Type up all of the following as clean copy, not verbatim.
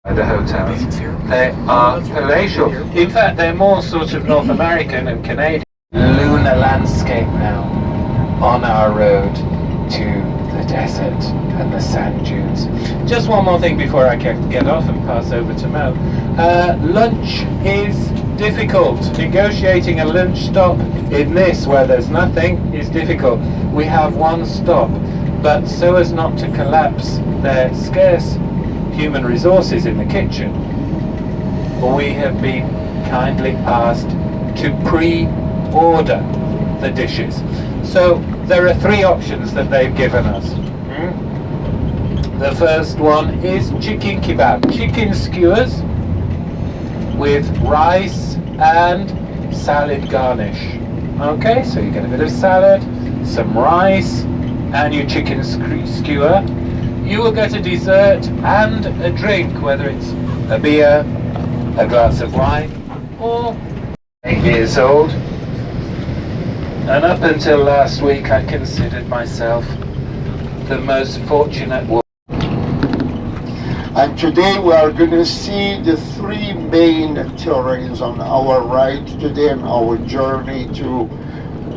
The hotels. They are palatial. In fact, they're more sort of North American and Canadian. Lunar landscape now on our road to the desert and the sand dunes. Just one more thing before I get off and pass over to Mo. Lunch is difficult. Negotiating a lunch stop in this where there's nothing is difficult. We have one stop, but so as not to collapse their scarce human resources in the kitchen, we have been kindly asked to pre-order the dishes. So there are three options that they've given us. The first one is chicken kebab, chicken skewers with rice and salad garnish. Okay, so you get a bit of salad, some rice, and your chicken skewer. You will get a dessert and a drink, whether it's a beer, a glass of wine, or 8 years old. And up until last week, I considered myself the most fortunate one. And today we are going to see the three main terrains on our ride today on our journey to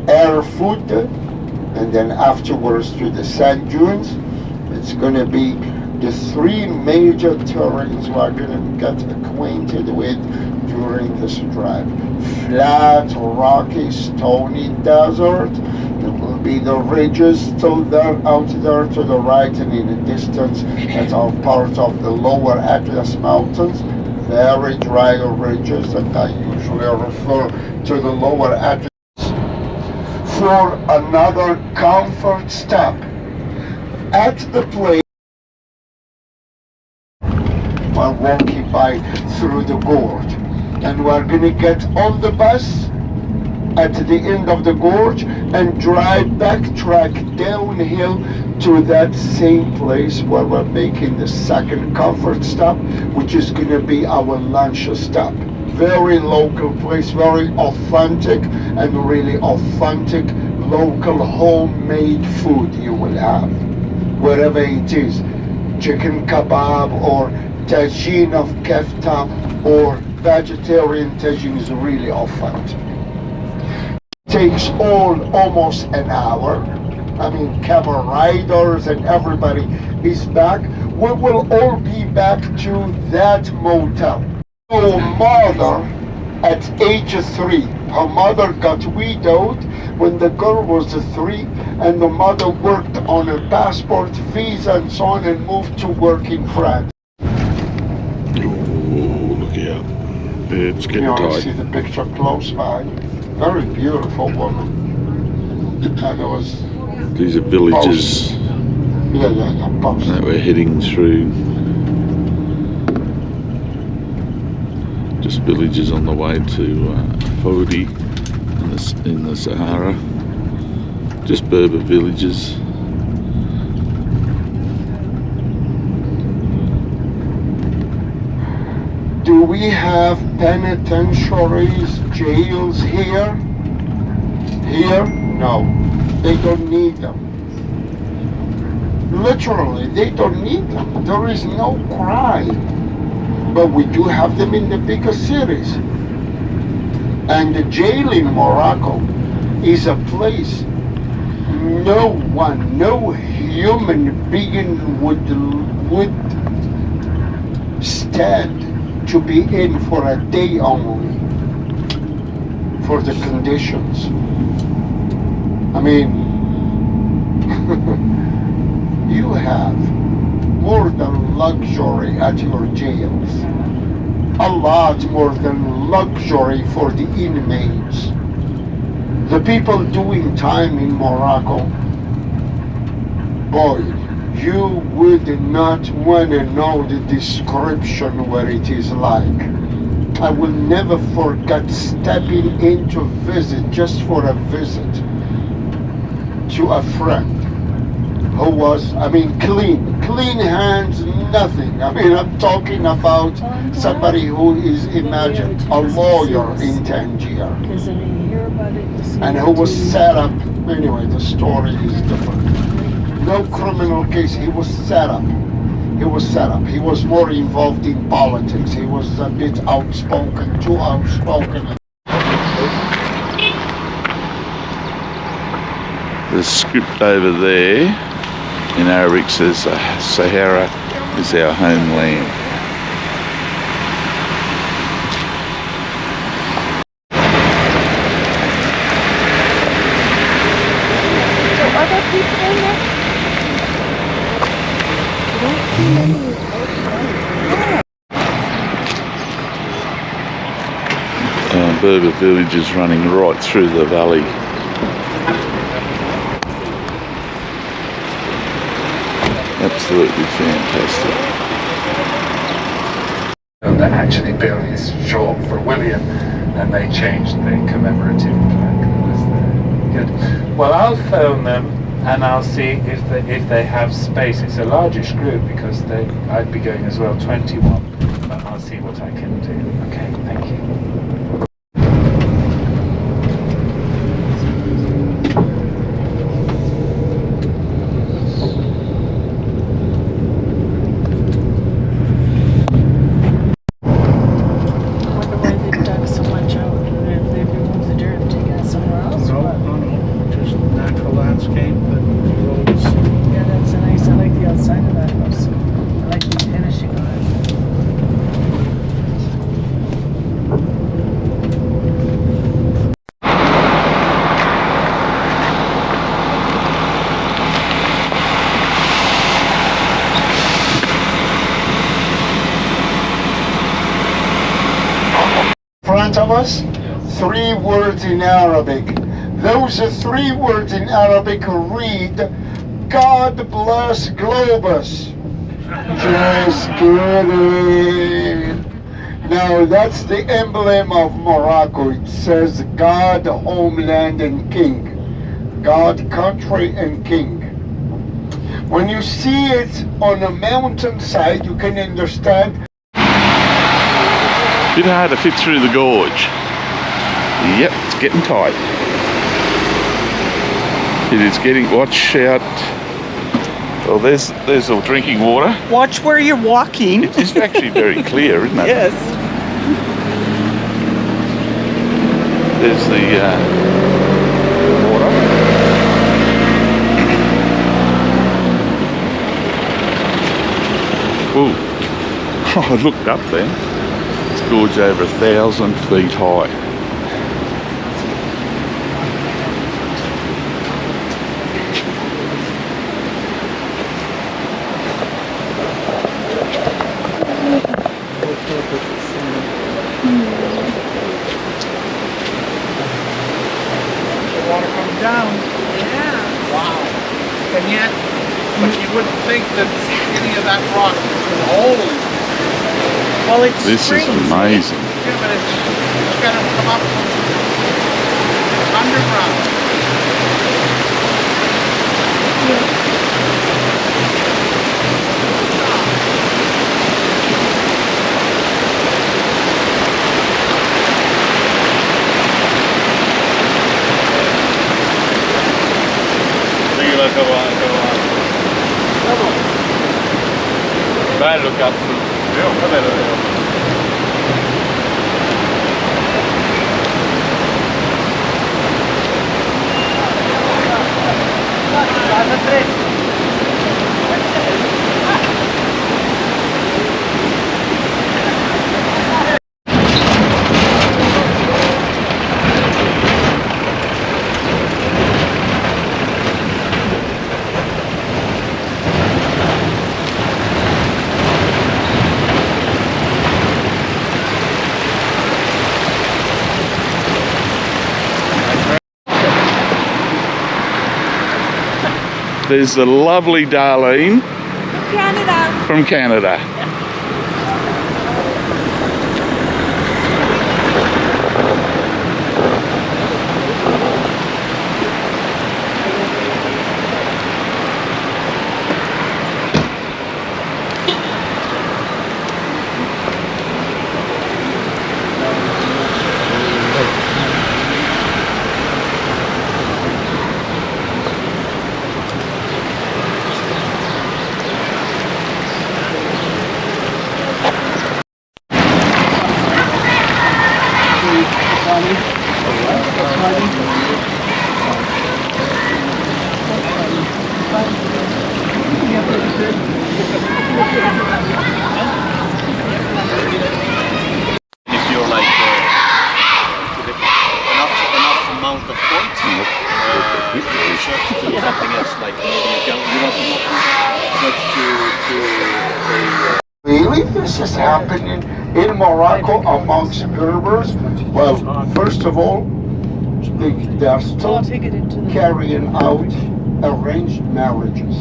Erford, and then afterwards to the sand dunes. It's going to be the three major terrains we are going to get acquainted with during this drive. Flat, rocky, stony desert. There will be the ridges still there, out there to the right and in the distance that are part of the lower Atlas Mountains. Very dry ridges that I usually refer to the lower Atlas for another comfort stop at the place while walking by through the gorge, and we're going to get on the bus at the end of the gorge and backtrack downhill to that same place where we're making the second comfort stop, which is going to be our lunch stop. Very local place, very authentic, and really authentic local homemade food you will have wherever it is. Chicken kebab or tagine of kefta or vegetarian tagine is really authentic. Takes almost an hour. I mean, camel riders and everybody is back. We will all be back to that motel. So mother at age 3, her mother got widowed when the girl was 3, and the mother worked on her passport, visa and so on, and moved to work in France. Oh, look out. It's getting tight. You see the picture close by. Very beautiful woman. And it was... These are villages that we're heading through. Just villages on the way to Erford in the Sahara. Just Berber villages. Do we have penitentiaries, jails here? Here? No. They don't need them. Literally, they don't need them. There is no crime. But we do have them in the bigger cities. And the jail in Morocco is a place no one, no human being would stand to be in for a day only for the conditions. I mean, you have more than luxury at your jails, a lot more than luxury for the inmates. The people doing time in Morocco, boy, you would not want to know the description where it is like. I will never forget stepping in to visit, just for a visit, to a friend who was, I mean, clean hands, nothing. I mean, I'm talking about somebody who is, imagine, a lawyer in Tangier, and who was set up, anyway, the story is different. No criminal case, he was set up he was set up. He was more involved in politics. He was a bit outspoken, too outspoken. The script over there in Arabic says Sahara is our homeland. So are there people in there? I don't see many. Berber villages running right through the valley. Absolutely fantastic. That actually Bill is short for William, and they changed the commemorative plaque that was there. Good. Well, I'll phone them and I'll see if they have space. It's a largish group because I'd be going as well, 21. But I'll see what I can do. Okay, thank you. Of us, 3 words in Arabic. Those 3 words in Arabic read, God bless Globus. Just kidding. Now that's the emblem of Morocco. It says God, homeland, and king. God, country, and king. When you see it on a mountainside, you can understand. Bit hard to fit through the gorge. Yep, it's getting tight. It is getting, watch out. Well, there's the drinking water. Watch where you're walking. It is actually very clear, isn't it? Yes. There's the water. Ooh. Oh, I looked up there. Gorge over 1,000 feet high. The water comes down. Yeah. Wow. And yet, but you wouldn't think that any of that rock was old. Well, it's This spring, is amazing. Yeah, but it's got to come up from underground. Bello cazzo. Vabbè, There's the lovely Darlene Canada. from Canada. happening in Morocco amongst Berbers? Well, first of all, they are still carrying out arranged marriages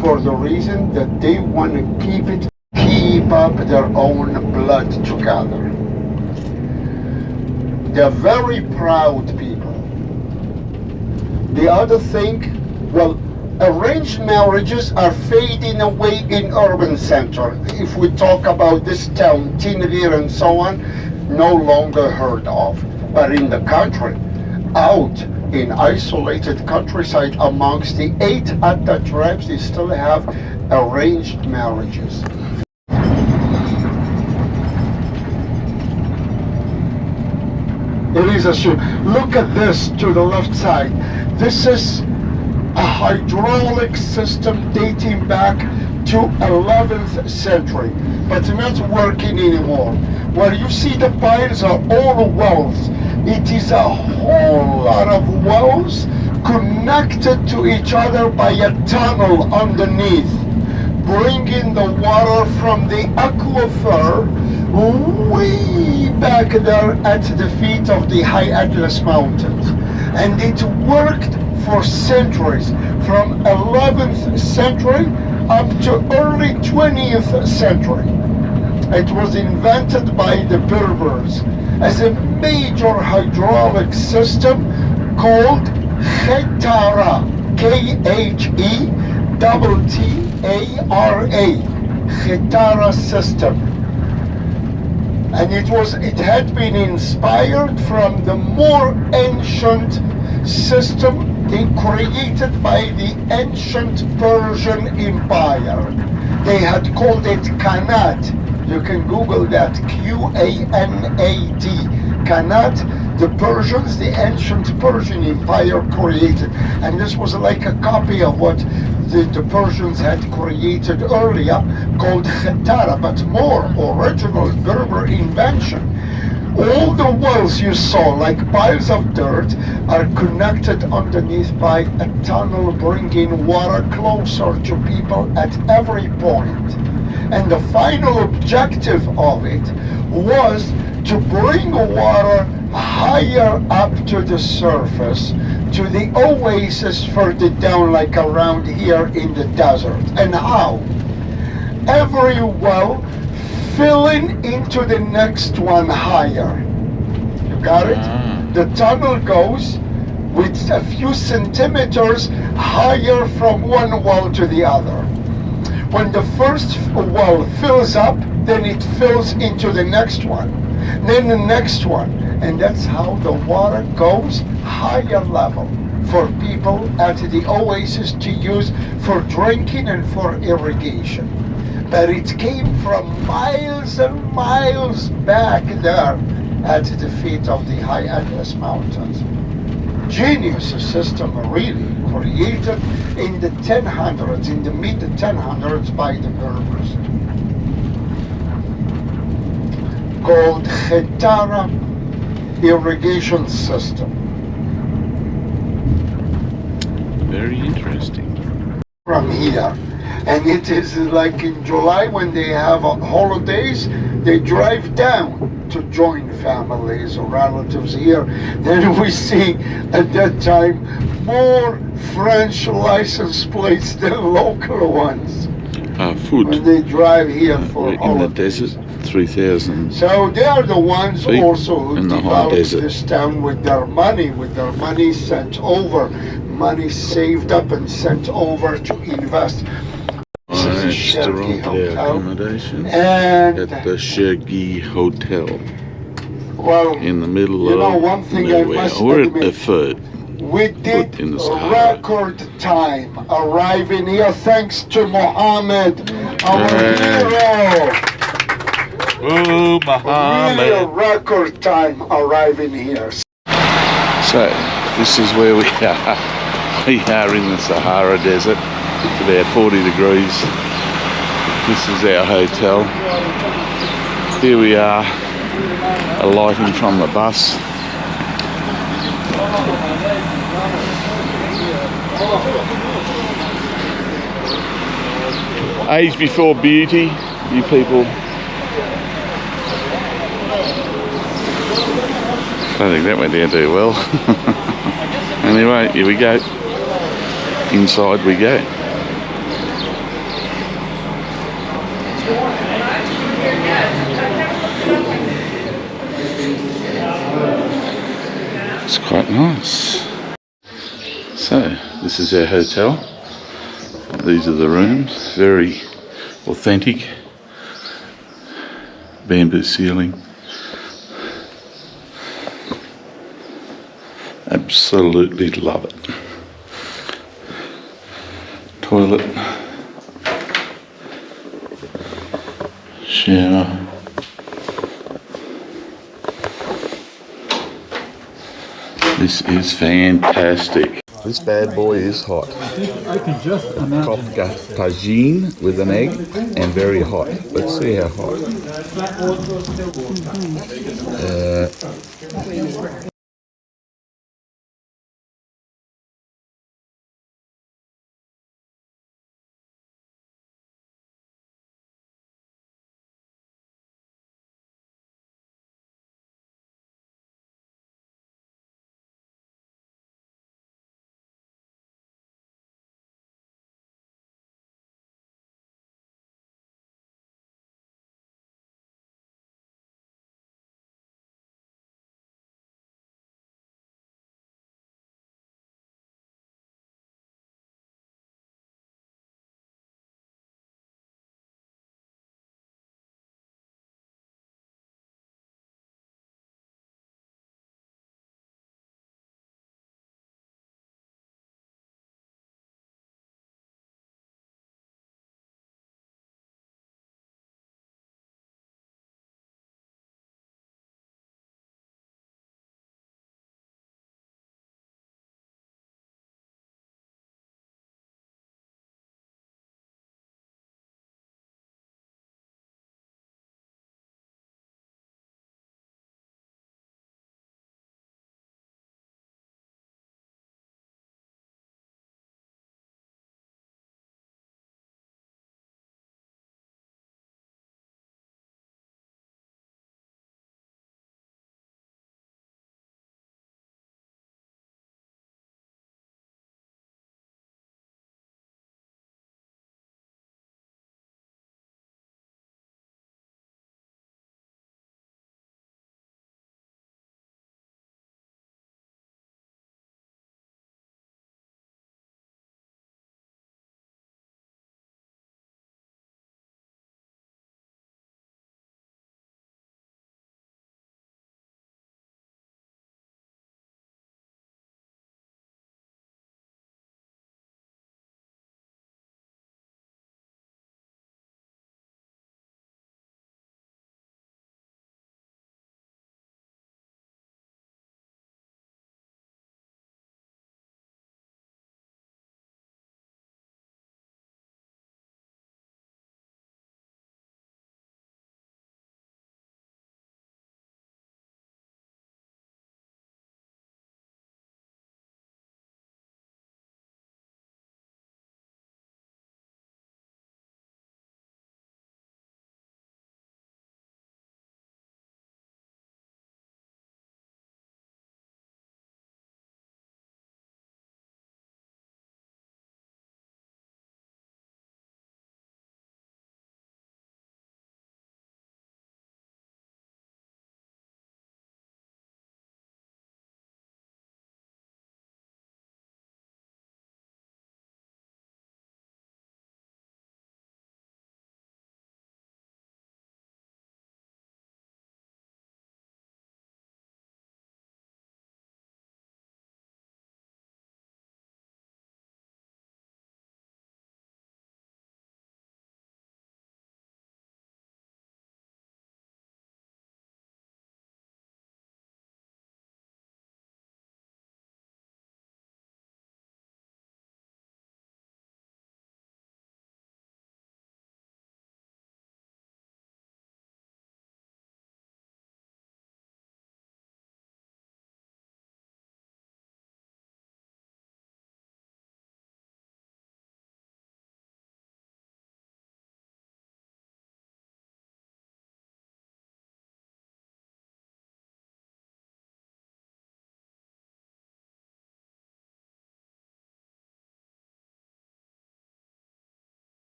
for the reason that they want to keep up their own blood together. They're very proud people. The other thing, well, arranged marriages are fading away in urban center. If we talk about this town, Tinrir and so on, no longer heard of. But in the country, out in isolated countryside amongst the 8 Atta tribes, they still have arranged marriages. It is a shoe. Look at this to the left side. This is a hydraulic system dating back to 11th century, but not working anymore. Where you see the piles are all wells. It is a whole lot of wells connected to each other by a tunnel underneath, bringing the water from the aquifer way back there at the feet of the High Atlas Mountains. And it worked for centuries, from 11th century up to early 20th century. It was invented by the Berbers as a major hydraulic system called Khetara, K-H-E-T-T-A-R-A, Khetara system. And it had been inspired from the more ancient system created by the ancient Persian Empire. They had called it Qanat. You can Google that, Q-A-N-A-T, Qanat. The Persians, the ancient Persian Empire created. And this was like a copy of what the Persians had created earlier, called Khetara, but more original Berber invention. All the wells you saw, like piles of dirt, are connected underneath by a tunnel bringing water closer to people at every point. And the final objective of it was to bring water higher up to the surface, to the oasis further down, like around here in the desert. And how? Every well filling into the next one higher. You got it? The tunnel goes with a few centimeters higher from one well to the other. When the first well fills up, then it fills into the next one, then the next one, and that's how the water goes higher level for people at the oasis to use for drinking and for irrigation. But it came from miles and miles back there at the feet of the High Atlas Mountains. Genius system really created in the 1000s, in the mid 1000s by the Berbers, called Khetara irrigation system. Very interesting. From here, and it is like in July when they have holidays, they drive down to join families or relatives here. Then we see at that time more French license plates than local ones. Food. When they drive here for in holidays. the desert, 3,000. So they are the ones feet also who in the high developed desert. this town with their money sent over, money saved up and sent over to invest. This is the Shergi Hotel. Accommodation And at the Shergi Hotel well, in the middle you know, of one thing I nowhere. must We're at admit, Erford. we did in the Sahara. record time arriving here thanks to Mohammed, our hero. Oh, Really a record time arriving here. So, this is where we are. We are in the Sahara Desert. It's about 40 degrees. This is our hotel. Here we are, alighting from the bus. Age before beauty. You people. I don't think that went down too well. Anyway, here we go. Inside we go. It's quite nice. So, this is our hotel. These are the rooms. Very authentic. Bamboo ceiling. Absolutely love it. Toilet. Shower. This is fantastic. This bad boy is hot. Kofta tagine with an egg and very hot. Let's see how hot.